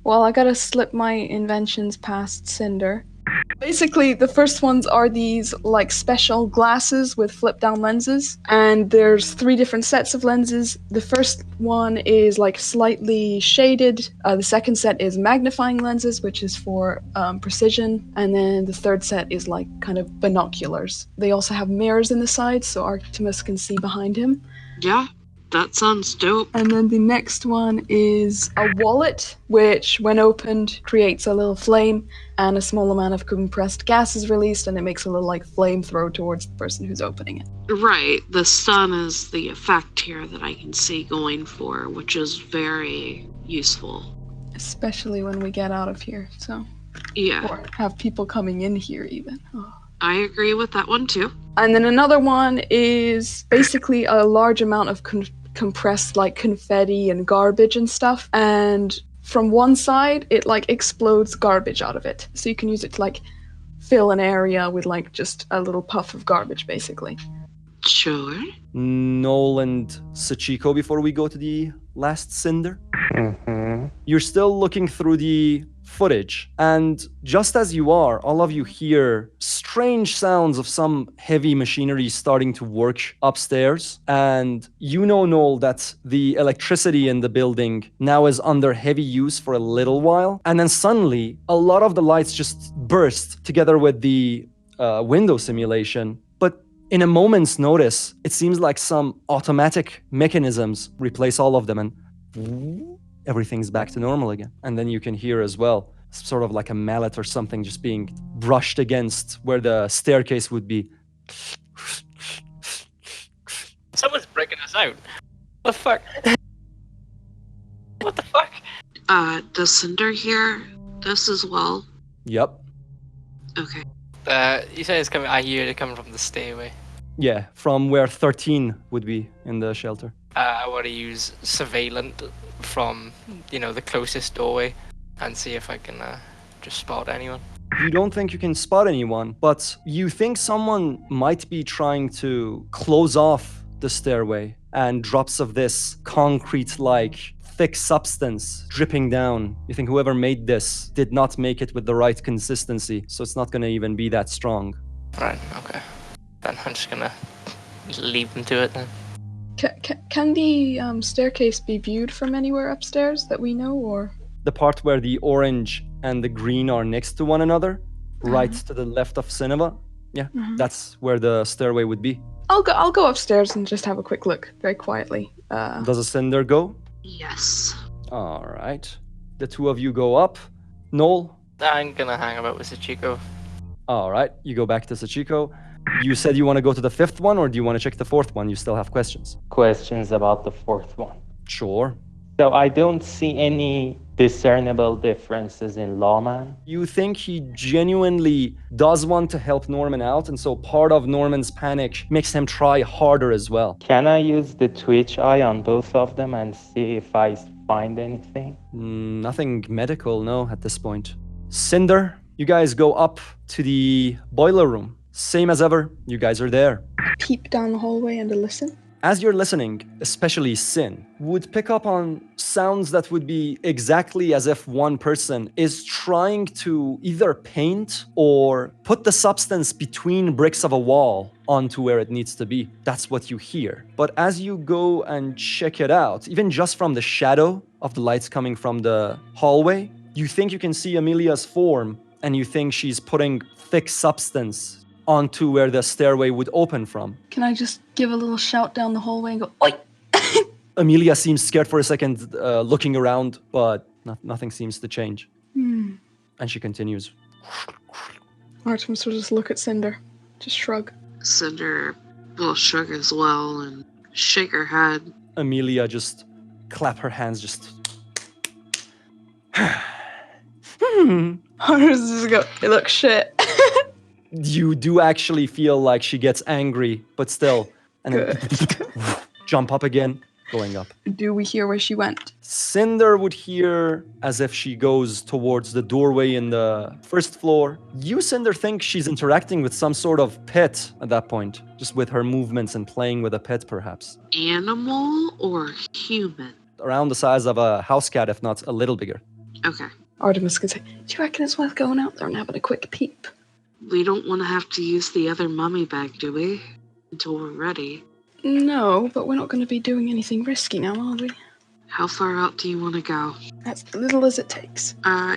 Well, I gotta slip my inventions past Cinder. Basically, the first ones are these like special glasses with flip down lenses, and there's 3 different sets of lenses. The first one is like slightly shaded, the second set is magnifying lenses, which is for precision, and then the third set is like kind of binoculars. They also have mirrors in the sides so Artemis can see behind him. Yeah, that sounds dope. And then the next one is a wallet, which when opened creates a little flame, and a small amount of compressed gas is released, and it makes a little like flamethrower towards the person who's opening it. Right, the sun is the effect here that I can see going for, which is very useful. Especially when we get out of here, so. Yeah. Or have people coming in here even. Oh. I agree with that one too. And then another one is basically a large amount of compressed like confetti and garbage and stuff, and from one side it like explodes garbage out of it, so you can use it to like fill an area with like just a little puff of garbage basically. Sure. Noel and Sachiko, before we go to the last Cinder. You're still looking through the footage, and just as you are, all of you hear strange sounds of some heavy machinery starting to work upstairs. And you know, Noel, that the electricity in the building now is under heavy use for a little while, and then suddenly a lot of the lights just burst together with the window simulation. But in a moment's notice, it seems like some automatic mechanisms replace all of them, and everything's back to normal again. And then you can hear as well, sort of like a mallet or something just being brushed against where the staircase would be. Someone's breaking us out. What the fuck? What the fuck? Does Cinder hear this as well? Yep. Okay. You say it's coming, I hear it coming from the stairway. Yeah, from where 13 would be in the shelter. I want to use surveillant from, the closest doorway and see if I can just spot anyone. You don't think you can spot anyone, but you think someone might be trying to close off the stairway, and drops of this concrete-like thick substance dripping down. You think whoever made this did not make it with the right consistency, so it's not going to even be that strong. Right, okay. Then I'm just going to leave them to it then. Can the staircase be viewed from anywhere upstairs that we know, or? The part where the orange and the green are next to one another, right to the left of Cinema, yeah, that's where the stairway would be. I'll go upstairs and just have a quick look, very quietly. Does a Cinder go? Yes. All right. The two of you go up. Noel? I'm gonna hang about with Sachiko. All right, you go back to Sachiko. You said you want to go to the 5th one, or do you want to check the 4th one? You still have questions. Questions about the 4th one. Sure. So I don't see any discernible differences in Lawman. You think he genuinely does want to help Norman out, and so part of Norman's panic makes him try harder as well. Can I use the Twitch eye on both of them and see if I find anything? Nothing medical, no, at this point. Cinder, you guys go up to the boiler room. Same as ever, you guys are there. Peep down the hallway and listen. As you're listening, especially Sin, would pick up on sounds that would be exactly as if one person is trying to either paint or put the substance between bricks of a wall onto where it needs to be. That's what you hear. But as you go and check it out, even just from the shadow of the lights coming from the hallway, you think you can see Amelia's form, and you think she's putting thick substance onto where the stairway would open from. Can I just give a little shout down the hallway and go, oi? Amelia seems scared for a second, looking around, but nothing seems to change. And she continues. Artemis will just look at Cinder, just shrug. Cinder will shrug as well and shake her head. Amelia just clap her hands, just... Artemis just go, it looks shit. You do actually feel like she gets angry, but still. And then jump up again, going up. Do we hear where she went? Cinder would hear as if she goes towards the doorway in the 1st floor. You, Cinder, think she's interacting with some sort of pet at that point, just with her movements and playing with a pet, perhaps. Animal or human? Around the size of a house cat, if not a little bigger. Okay. Artemis could say, do you reckon it's worth going out there and having a quick peep? We don't want to have to use the other mummy bag, do we? Until we're ready. No, but we're not going to be doing anything risky now, are we? How far out do you want to go? As little as it takes.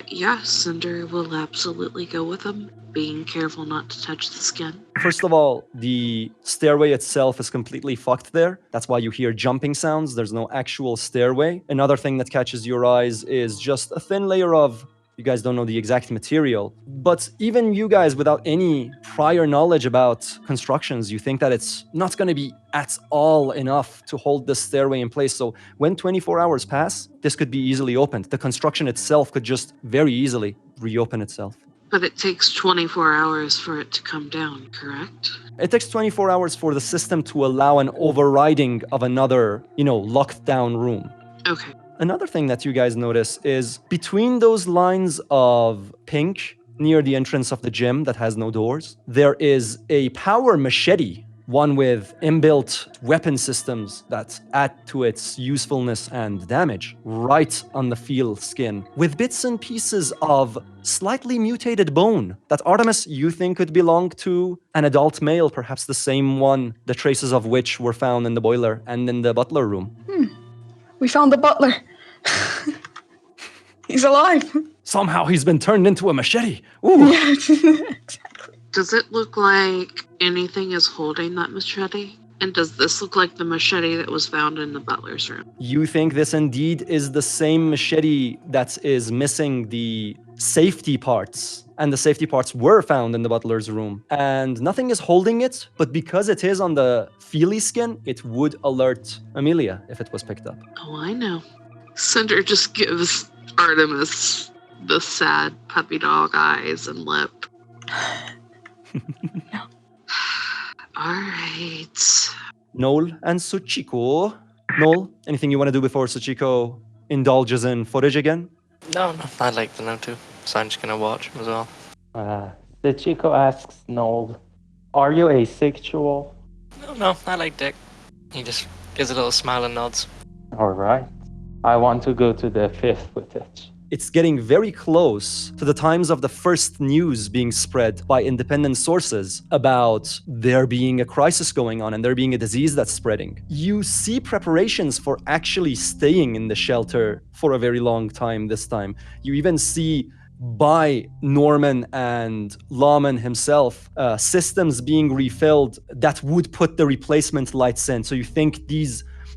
Yeah, Cinder will absolutely go with them, being careful not to touch the skin. First of all, the stairway itself is completely fucked there. That's why you hear jumping sounds. There's no actual stairway. Another thing that catches your eyes is just a thin layer of, you guys don't know the exact material, but even you guys without any prior knowledge about constructions, you think that it's not going to be at all enough to hold this stairway in place. So when 24 hours pass, this could be easily opened. The construction itself could just very easily reopen itself. But it takes 24 hours for it to come down, correct? It takes 24 hours for the system to allow an overriding of another, locked down room. Okay. Another thing that you guys notice is between those lines of pink near the entrance of the gym that has no doors, there is a power machete, one with inbuilt weapon systems that add to its usefulness and damage, right on the feel skin, with bits and pieces of slightly mutated bone that Artemis, you think could belong to an adult male, perhaps the same one, the traces of which were found in the boiler and in the butler room. We found the butler. He's alive. Somehow he's been turned into a machete. Ooh. Yeah, exactly. Does it look like anything is holding that machete? And does this look like the machete that was found in the butler's room? You think this indeed is the same machete that is missing the safety parts. And the safety parts were found in the butler's room. And nothing is holding it, but because it is on the feely skin, it would alert Amelia if it was picked up. Oh, I know. Cinder just gives Artemis the sad puppy dog eyes and lip. No. All right. Noel and Suchiko. Noel, anything you want to do before Suchiko indulges in footage again? No, I'd like to know too. So I'm just gonna watch as well. The Chico asks Noel, are you asexual? No, I like Dick. He just gives a little smile and nods. Alright. I want to go to the fifth footage. It's getting very close to the times of the first news being spread by independent sources about there being a crisis going on and there being a disease that's spreading. You see preparations for actually staying in the shelter for a very long time this time. You even see by Norman and Lawman himself, systems being refilled that would put the replacement lights in. So you think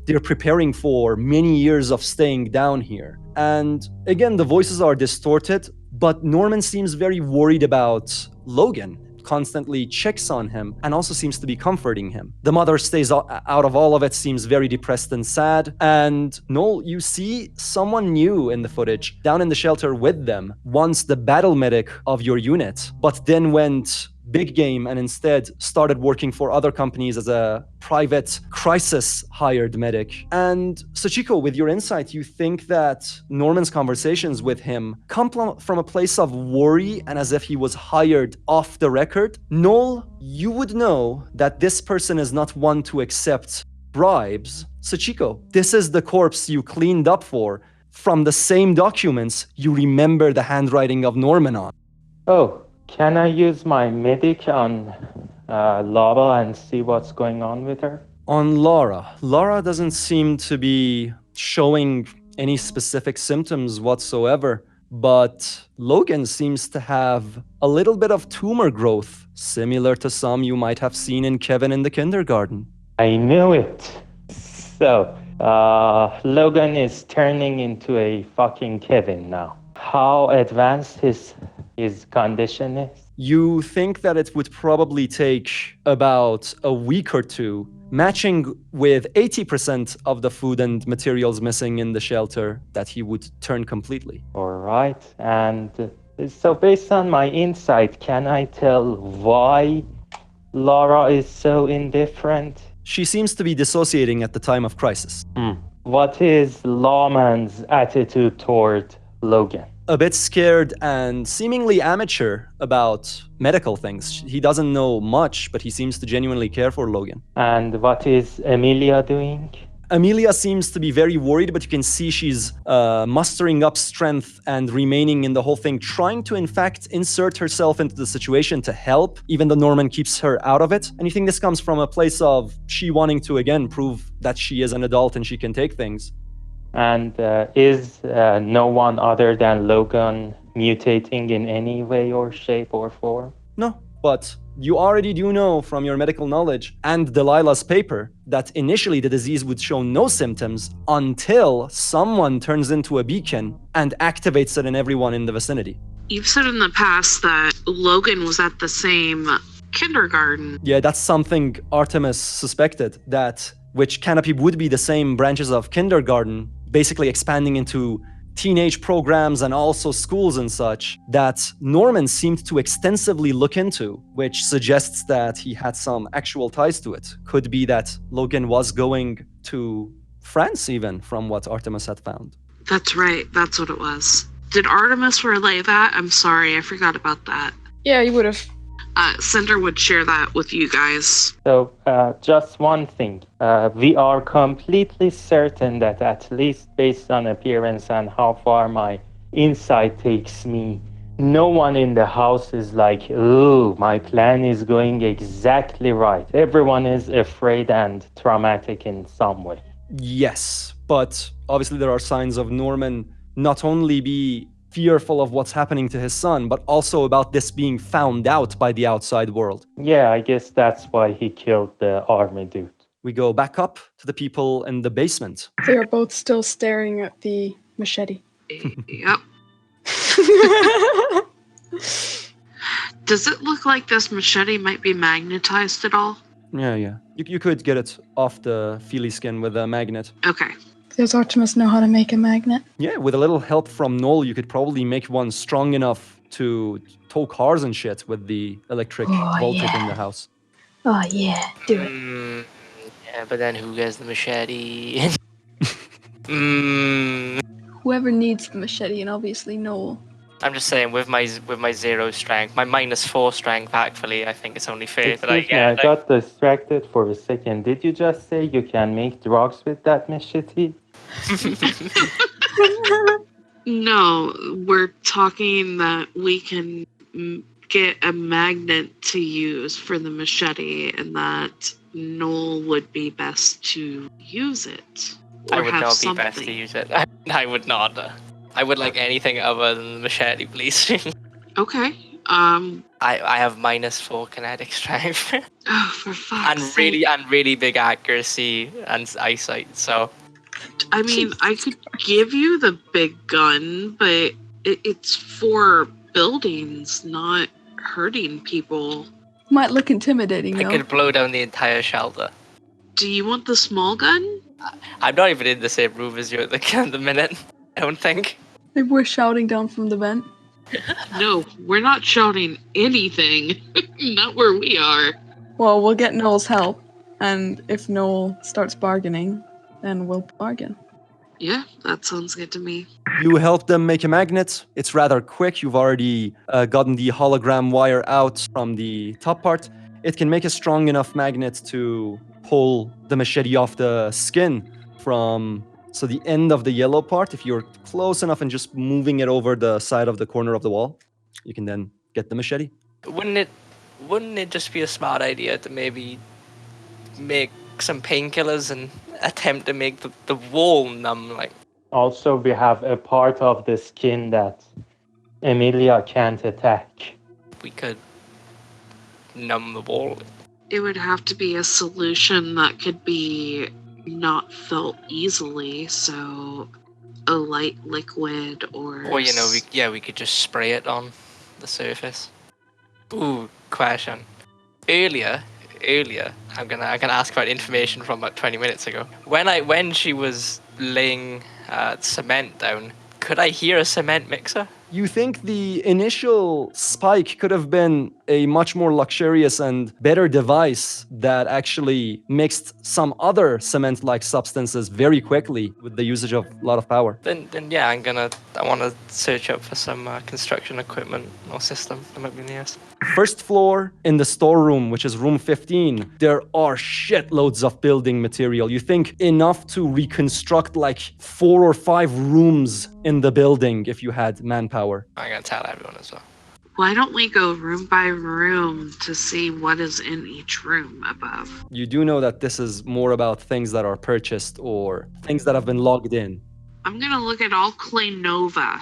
they're preparing for many years of staying down here. And again, the voices are distorted, but Norman seems very worried about Logan, constantly checks on him and also seems to be comforting him. The mother stays out of all of it, seems very depressed and sad. And Noel, you see someone new in the footage down in the shelter with them, once the battle medic of your unit, but then went big game and instead started working for other companies as a private crisis hired medic. And Sachiko, with your insight, you think that Norman's conversations with him come from a place of worry and as if he was hired off the record. Noel, you would know that this person is not one to accept bribes. Sachiko, this is the corpse you cleaned up for. From the same documents, you remember the handwriting of Norman on. Oh, can I use my medic on Laura and see what's going on with her? On Laura. Laura doesn't seem to be showing any specific symptoms whatsoever, but Logan seems to have a little bit of tumor growth, similar to some you might have seen in Kevin in the kindergarten. I knew it. So, Logan is turning into a fucking Kevin now. How advanced his condition is? You think that it would probably take about a week or two, matching with 80% of the food and materials missing in the shelter, that he would turn completely. All right. And so based on my insight, can I tell why Laura is so indifferent? She seems to be dissociating at the time of crisis. What is Lawman's attitude toward Logan? A bit scared and seemingly amateur about medical things. He doesn't know much, but he seems to genuinely care for Logan. And what is Amelia doing? Amelia seems to be very worried, but you can see she's mustering up strength and remaining in the whole thing, trying to, in fact, insert herself into the situation to help, even though Norman keeps her out of it. And you think this comes from a place of she wanting to, again, prove that she is an adult and she can take things. And is no one other than Logan mutating in any way or shape or form? No, but you already do know from your medical knowledge and Delilah's paper that initially the disease would show no symptoms until someone turns into a beacon and activates it in everyone in the vicinity. You've said in the past that Logan was at the same kindergarten. Yeah, that's something Artemis suspected, that which Canopy would be the same branches of kindergarten, basically expanding into teenage programs and also schools and such, that Norman seemed to extensively look into, which suggests that he had some actual ties to it. Could be that Logan was going to France even, from what Artemis had found. That's right, that's what it was. Did Artemis relay that? I'm sorry, I forgot about that. Yeah, you would have. Cinder would share that with you guys. So, just one thing. We are completely certain that, at least based on appearance and how far my insight takes me, no one in the house is like, ooh, my plan is going exactly right. Everyone is afraid and traumatic in some way. Yes, but obviously there are signs of Norman not only be fearful of what's happening to his son, but also about this being found out by the outside world. Yeah, I guess that's why he killed the army dude. We go back up to the people in the basement. They are both still staring at the machete. Yep. Does it look like this machete might be magnetized at all? Yeah. You could get it off the feely skin with a magnet. Okay. Does Artemis know how to make a magnet? Yeah, with a little help from Noel, you could probably make one strong enough to tow cars and shit with the electric voltage in the house. Oh yeah, do it. Yeah, but then who gets the machete? Whoever needs the machete, and obviously Noel. I'm just saying, with my 0 strength, my -4 strength, actually, I think it's only fair that I Excuse me, I get. got distracted for a second. Did you just say you can make drugs with that machete? No, we're talking that we can get a magnet to use for the machete, and that Noel would be best to use it. Or I would have not something. be best to use it. I would not. I would like anything other than the machete, please. Okay. I have -4 kinetic strength Oh, for fuck's sake. and really big accuracy and eyesight. So I mean, I could give you the big gun, but it's for buildings, not hurting people. Might look intimidating I though. could blow down the entire shelter. Do you want the small gun? I'm not even in the same room as you at the minute. I don't think. Maybe we're shouting down from the vent. No, we're not shouting anything. Not where we are. Well, we'll get Noel's help, and if Noel starts bargaining, then we'll bargain. Yeah, that sounds good to me. You help them make a magnet. It's rather quick. You've already gotten the hologram wire out from the top part. It can make a strong enough magnet to pull the machete off the skin from the end of the yellow part. If you're close enough and just moving it over the side of the corner of the wall, you can then get the machete. Wouldn't it just be a smart idea to maybe make some painkillers and attempt to make the wall numb? Like, Also, we have a part of the skin that Emilia can't attack. we could numb the wall. It would have to be a solution that could be not felt easily, so a light liquid or... Or, we could just spray it on the surface. Ooh, question. Earlier, I'm gonna ask about information from about 20 minutes ago. When she was laying cement down, could I hear a cement mixer? You think the initial spike could have been a much more luxurious and better device that actually mixed some other cement-like substances very quickly with the usage of a lot of power. Then yeah, I want to search up for some construction equipment or system that might be nearest. First floor in the storeroom, which is room 15, there are shitloads of building material. You think enough to reconstruct like 4 or 5 rooms in the building if you had manpower. I'm gonna tell everyone as well. Why don't we go room by room to see what is in each room above? You do know that this is more about things that are purchased or things that have been logged in. I'm gonna look at all Claynova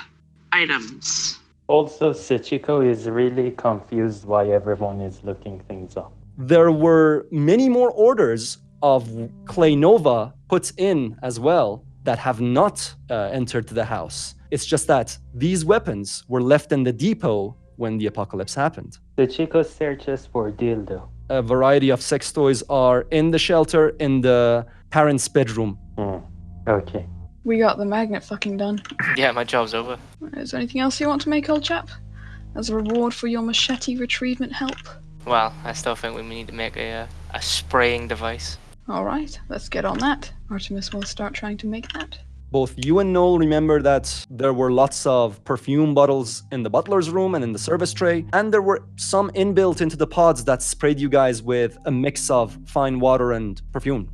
items. Also, Sachiko is really confused why everyone is looking things up. There were many more orders of Claynova put in as well that have not entered the house. It's just that these weapons were left in the depot when the apocalypse happened. Sachiko searches for dildo. A variety of sex toys are in the shelter in the parents' bedroom. Okay. We got the magnet fucking done. Yeah, my job's over. Is there anything else you want to make, old chap? As a reward for your machete retrievement help? Well, I still think we need to make a spraying device. Alright, let's get on that. Artemis will start trying to make that. Both you and Noel remember that there were lots of perfume bottles in the butler's room and in the service tray, and there were some inbuilt into the pods that sprayed you guys with a mix of fine water and perfume.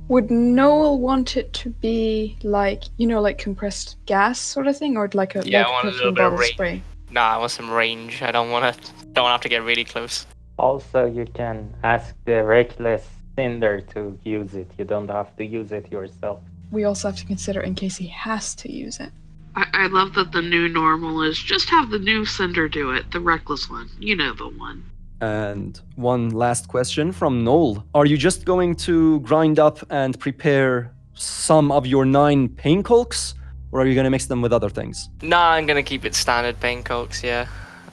Would Noel want it to be like, like compressed gas sort of thing, or like a Yeah, like I want a perfume little bit of bottle range. spray? Nah, I want some range. I don't want to have to get really close. Also, you can ask the reckless Cinder to use it. You don't have to use it yourself. We also have to consider in case he has to use it. I love that the new normal is just have the new Cinder do it, the reckless one. You know the one. And one last question from Noel. Are you just going to grind up and prepare some of your 9 pain colks, or are you going to mix them with other things? Nah, I'm gonna keep it standard pain cokes, yeah.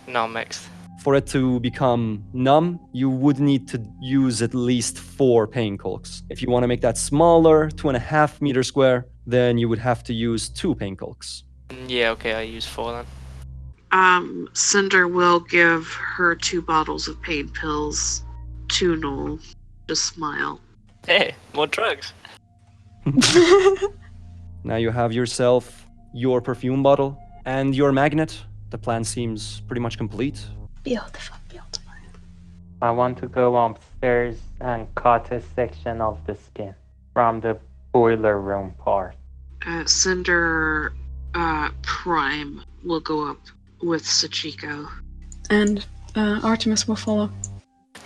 No mixed. For it to become numb, you would need to use at least 4 pain colks. If you want to make that smaller, 2.5 meter square, then you would have to use 2 pain colks. Yeah, okay, I use 4 then. Cinder will give her 2 bottles of pain pills to Noel. Just smile. Hey, more drugs. Now you have yourself your perfume bottle and your magnet. The plan seems pretty much complete. Beautiful. I want to go upstairs and cut a section of the skin from the boiler room part. Cinder Prime will go up with Sachiko. And Artemis will follow.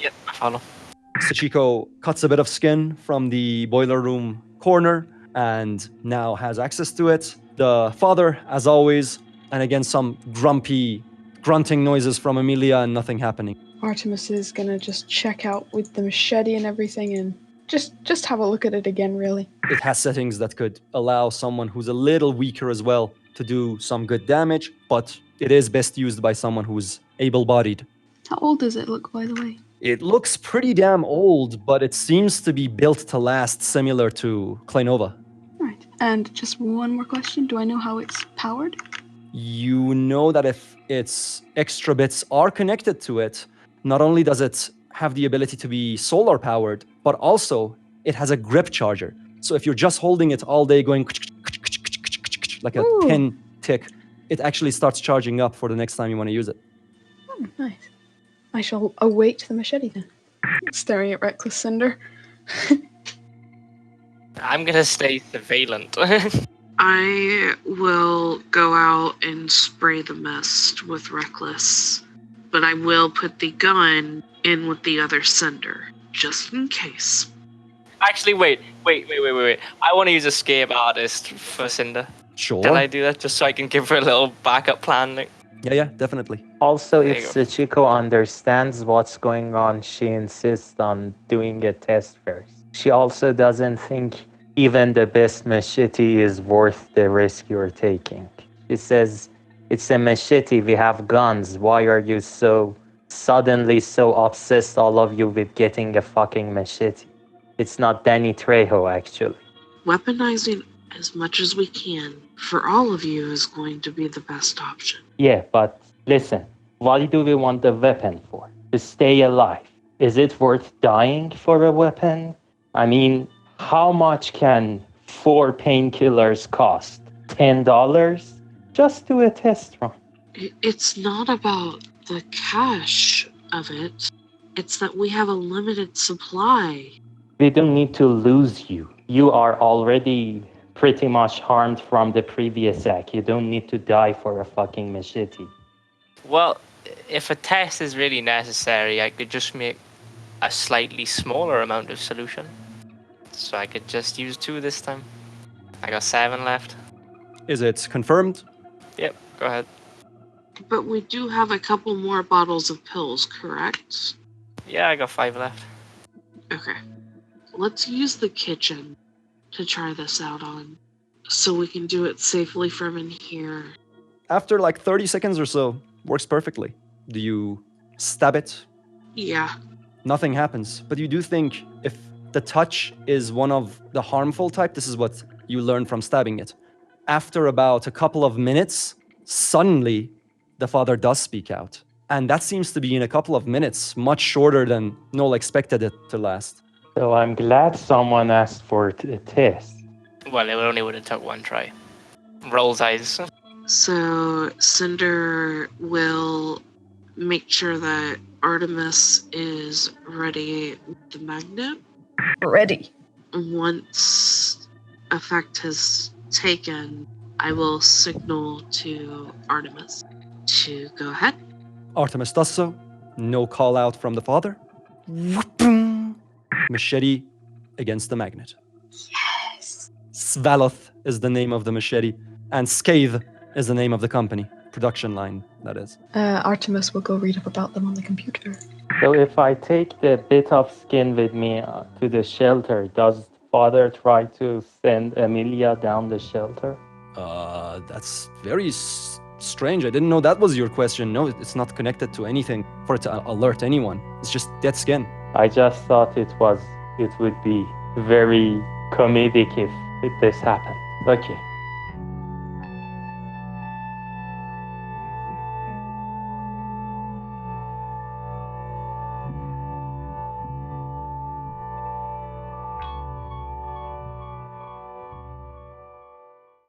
Yep, I follow. Sachiko cuts a bit of skin from the boiler room corner and now has access to it. The father, as always, and again some grumpy grunting noises from Amelia and nothing happening. Artemis is gonna just check out with the machete and everything and just have a look at it again, really. It has settings that could allow someone who's a little weaker as well to do some good damage, but it is best used by someone who's able-bodied. How old does it look, by the way? It looks pretty damn old, but it seems to be built to last, similar to Claynova. Right. And just one more question. Do I know how it's powered? You know that if its extra bits are connected to it, not only does it have the ability to be solar powered, but also it has a grip charger. So if you're just holding it all day going like a pin tick, it actually starts charging up for the next time you want to use it. Oh, nice. I shall await the machete then. Staring at Reckless Cinder. I'm gonna stay surveillant. I will go out and spray the mist with Reckless, but I will put the gun in with the other Cinder, just in case. Actually, wait. I want to use Escape Artist for Cinder. Sure. Can I do that just so I can give her a little backup plan? Like, Yeah, definitely. Also, There if you go. Sachiko understands what's going on, she insists on doing a test first. She also doesn't think even the best machete is worth the risk you're taking. She says, it's a machete, we have guns, why are you suddenly so obsessed, all of you, with getting a fucking machete? It's not Danny Trejo, actually. Weaponizing as much as we can for all of you is going to be the best option. Yeah, but listen, what do we want the weapon for? To stay alive. Is it worth dying for a weapon? I mean, how much can 4 painkillers cost? $10? Just do a test run. It's not about the cash of it. It's that we have a limited supply. We don't need to lose you. You are already pretty much harmed from the previous act. You don't need to die for a fucking machete. Well, if a test is really necessary, I could just make a slightly smaller amount of solution. So I could just use 2 this time. I got 7 left. Is it confirmed? Yep, go ahead. But we do have a couple more bottles of pills, correct? Yeah, I got 5 left. Okay. Let's use the kitchen to try this out on, so we can do it safely from in here. After like 30 seconds or so, works perfectly. Do you stab it? Yeah. Nothing happens. But you do think if the touch is one of the harmful type, this is what you learn from stabbing it. After about a couple of minutes, suddenly the father does speak out. And that seems to be in a couple of minutes, much shorter than Noel expected it to last. So I'm glad someone asked for a test. Well, it only would have took 1 try. Rolls eyes. So Cinder will make sure that Artemis is ready with the magnet. Ready. Once effect has taken, I will signal to Artemis to go ahead. Artemis does so. No call out from the father. Machete against the magnet. Yes. Svaloth is the name of the machete, and Scathe is the name of the company. Production line, that is. Artemis will go read up about them on the computer. So if I take the bit of skin with me to the shelter, does father try to send Amelia down the shelter? That's very strange. I didn't know that was your question. No, it's not connected to anything for it to alert anyone. It's just dead skin. I just thought it would be very comedic if this happened. Okay.